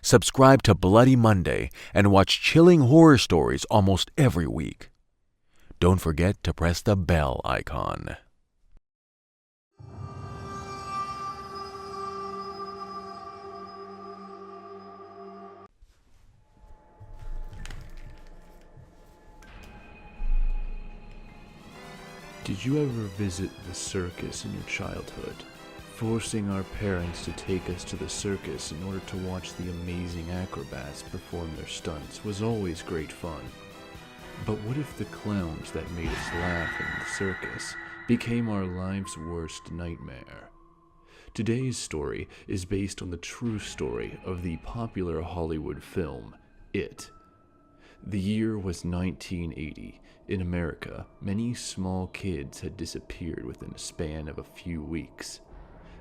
Subscribe to Bloody Monday and watch chilling horror stories almost every week. Don't forget to press the bell icon. Did you ever visit the circus in your childhood? Forcing our parents to take us to the circus in order to watch the amazing acrobats perform their stunts was always great fun. But what if the clowns that made us laugh in the circus became our life's worst nightmare? Today's story is based on the true story of the popular Hollywood film, It. The year was 1980. In America, many small kids had disappeared within a span of a few weeks.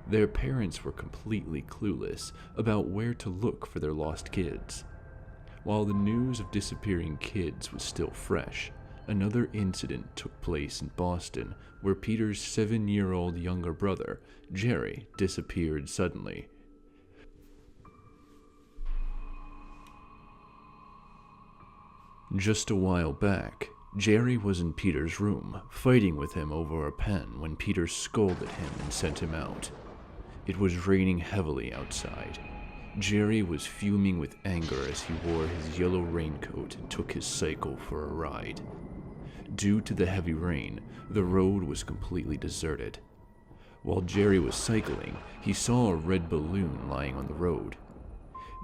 Their parents were completely clueless about where to look for their lost kids. While the news of disappearing kids was still fresh, another incident took place in Boston where Peter's 7-year-old younger brother, Jerry, disappeared suddenly. Just a while back, Jerry was in Peter's room, fighting with him over a pen when Peter scolded him and sent him out. It was raining heavily outside. Jerry was fuming with anger as he wore his yellow raincoat and took his cycle for a ride. Due to the heavy rain, the road was completely deserted. While Jerry was cycling, he saw a red balloon lying on the road.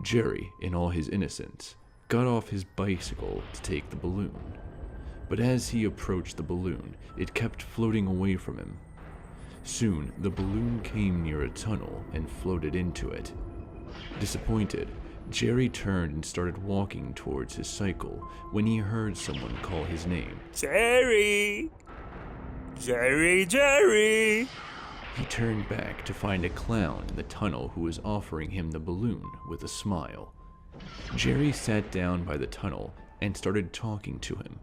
Jerry, in all his innocence, got off his bicycle to take the balloon. But as he approached the balloon, it kept floating away from him. Soon, the balloon came near a tunnel and floated into it. Disappointed, Jerry turned and started walking towards his cycle when he heard someone call his name. Jerry! Jerry, Jerry! He turned back to find a clown in the tunnel who was offering him the balloon with a smile. Jerry sat down by the tunnel and started talking to him.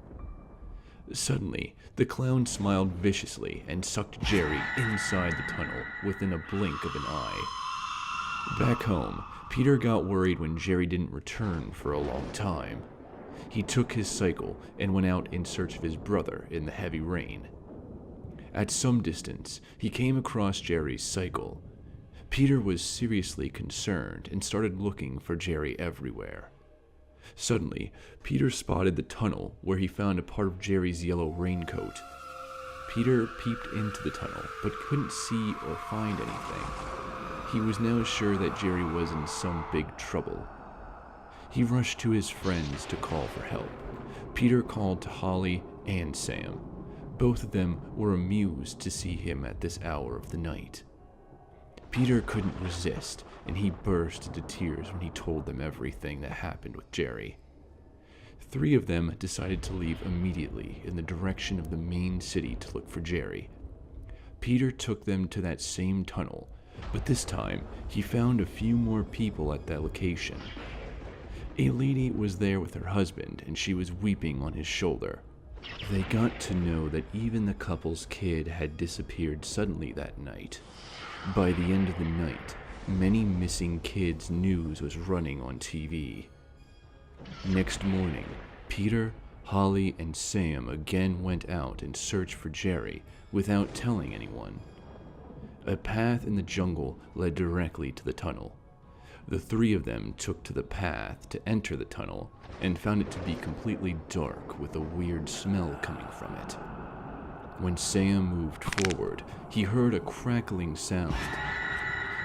Suddenly, the clown smiled viciously and sucked Jerry inside the tunnel within a blink of an eye. Back home, Peter got worried when Jerry didn't return for a long time. He took his cycle and went out in search of his brother in the heavy rain. At some distance, he came across Jerry's cycle. Peter was seriously concerned and started looking for Jerry everywhere. Suddenly, Peter spotted the tunnel where he found a part of Jerry's yellow raincoat. Peter peeped into the tunnel but couldn't see or find anything. He was now sure that Jerry was in some big trouble. He rushed to his friends to call for help. Peter called to Holly and Sam. Both of them were amused to see him at this hour of the night. Peter couldn't resist, and he burst into tears when he told them everything that happened with Jerry. 3 of them decided to leave immediately in the direction of the main city to look for Jerry. Peter took them to that same tunnel, but this time he found a few more people at that location. A lady was there with her husband, and she was weeping on his shoulder. They got to know that even the couple's kid had disappeared suddenly that night. By the end of the night, many missing kids' news was running on TV. Next morning, Peter, Holly, and Sam again went out in search for Jerry without telling anyone. A path in the jungle led directly to the tunnel. The 3 of them took to the path to enter the tunnel and found it to be completely dark with a weird smell coming from it. When Sam moved forward, he heard a crackling sound.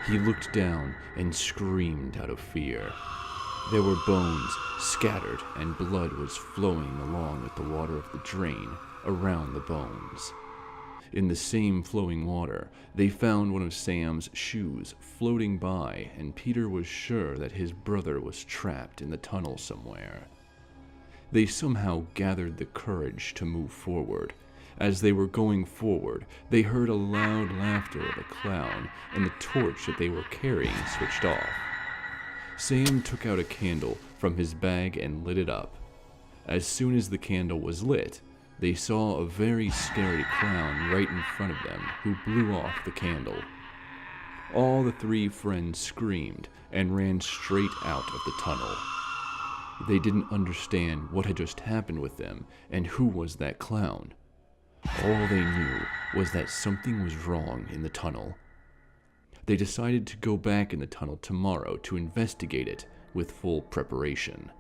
He looked down and screamed out of fear. There were bones scattered and blood was flowing along with the water of the drain around the bones. In the same flowing water, they found one of Sam's shoes floating by, and Peter was sure that his brother was trapped in the tunnel somewhere. They somehow gathered the courage to move forward. As they were going forward, they heard a loud laughter of a clown, and the torch that they were carrying switched off. Sam took out a candle from his bag and lit it up. As soon as the candle was lit, they saw a very scary clown right in front of them who blew off the candle. All the three friends screamed and ran straight out of the tunnel. They didn't understand what had just happened with them and who was that clown. All they knew was that something was wrong in the tunnel. They decided to go back in the tunnel tomorrow to investigate it with full preparation.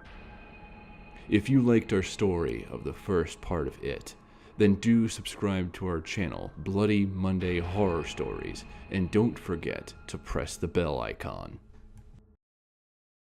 If you liked our story of the first part of it, then do subscribe to our channel, Bloody Monday Horror Stories, and don't forget to press the bell icon.